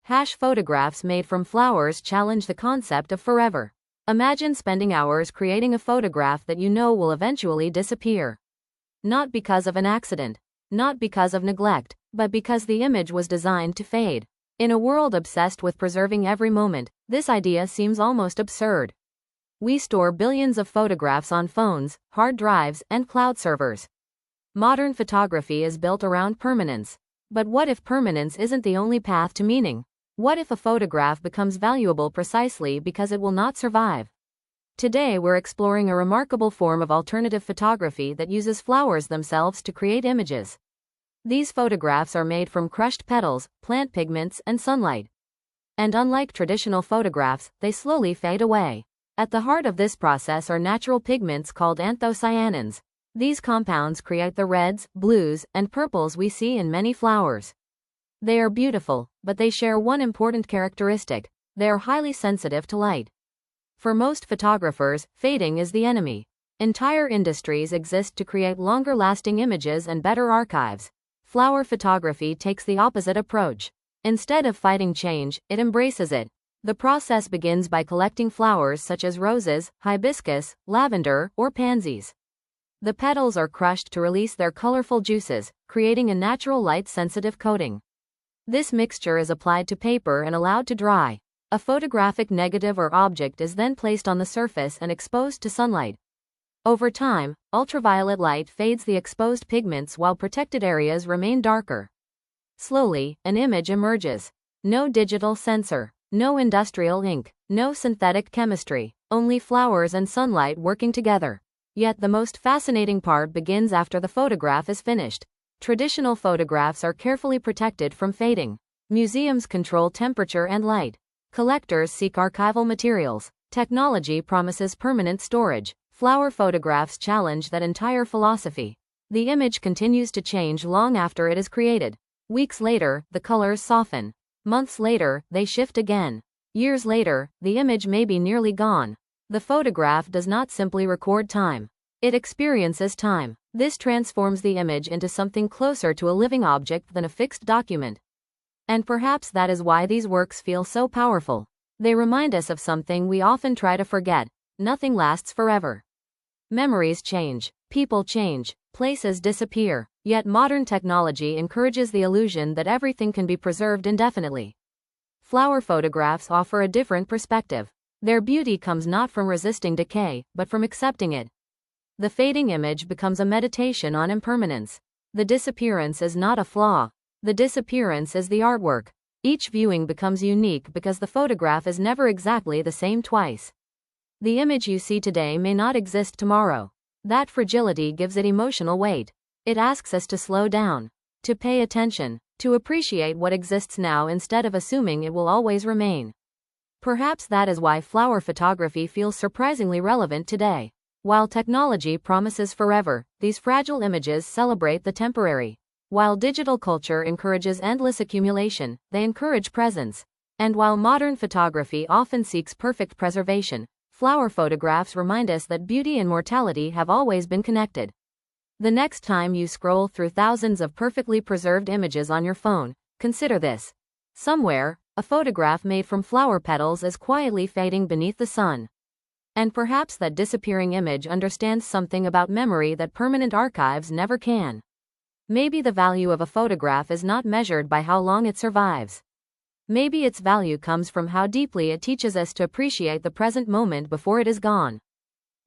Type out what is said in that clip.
Photographs made from flowers challenge the concept of forever. Imagine spending hours creating a photograph that you know will eventually disappear. Not because of an accident, not because of neglect, but because the image was designed to fade. In a world obsessed with preserving every moment, this idea seems almost absurd. We store billions of photographs on phones, hard drives, and cloud servers. Modern photography is built around permanence. But what if permanence isn't the only path to meaning? What if a photograph becomes valuable precisely because it will not survive? Today we're exploring a remarkable form of alternative photography that uses flowers themselves to create images. These photographs are made from crushed petals, plant pigments, and sunlight. And unlike traditional photographs, they slowly fade away. At the heart of this process are natural pigments called anthocyanins. These compounds create the reds, blues, and purples we see in many flowers. They are beautiful, but they share one important characteristic: they are highly sensitive to light. For most photographers, fading is the enemy. Entire industries exist to create longer-lasting images and better archives. Flower photography takes the opposite approach. Instead of fighting change, it embraces it. The process begins by collecting flowers such as roses, hibiscus, lavender, or pansies. The petals are crushed to release their colorful juices, creating a natural light-sensitive coating. This mixture is applied to paper and allowed to dry. A photographic negative or object is then placed on the surface and exposed to sunlight. Over time, ultraviolet light fades the exposed pigments while protected areas remain darker. Slowly, an image emerges. No digital sensor, no industrial ink, no synthetic chemistry, only flowers and sunlight working together. Yet the most fascinating part begins after the photograph is finished. Traditional photographs are carefully protected from fading. Museums control temperature and light. Collectors seek archival materials. Technology promises permanent storage. Flower photographs challenge that entire philosophy. The image continues to change long after it is created. Weeks later, the colors soften. Months later, they shift again. Years later, the image may be nearly gone. The photograph does not simply record time. It experiences time. This transforms the image into something closer to a living object than a fixed document. And perhaps that is why these works feel so powerful. They remind us of something we often try to forget: nothing lasts forever. Memories change, people change, places disappear, yet modern technology encourages the illusion that everything can be preserved indefinitely. Flower photographs offer a different perspective. Their beauty comes not from resisting decay, but from accepting it. The fading image becomes a meditation on impermanence. The disappearance is not a flaw. The disappearance is the artwork. Each viewing becomes unique because the photograph is never exactly the same twice. The image you see today may not exist tomorrow. That fragility gives it emotional weight. It asks us to slow down, to pay attention, to appreciate what exists now instead of assuming it will always remain. Perhaps that is why flower photography feels surprisingly relevant today. While technology promises forever, these fragile images celebrate the temporary. While digital culture encourages endless accumulation, they encourage presence. And while modern photography often seeks perfect preservation, flower photographs remind us that beauty and mortality have always been connected. The next time you scroll through thousands of perfectly preserved images on your phone, consider this. Somewhere, a photograph made from flower petals is quietly fading beneath the sun. And perhaps that disappearing image understands something about memory that permanent archives never can. Maybe the value of a photograph is not measured by how long it survives. Maybe its value comes from how deeply it teaches us to appreciate the present moment before it is gone.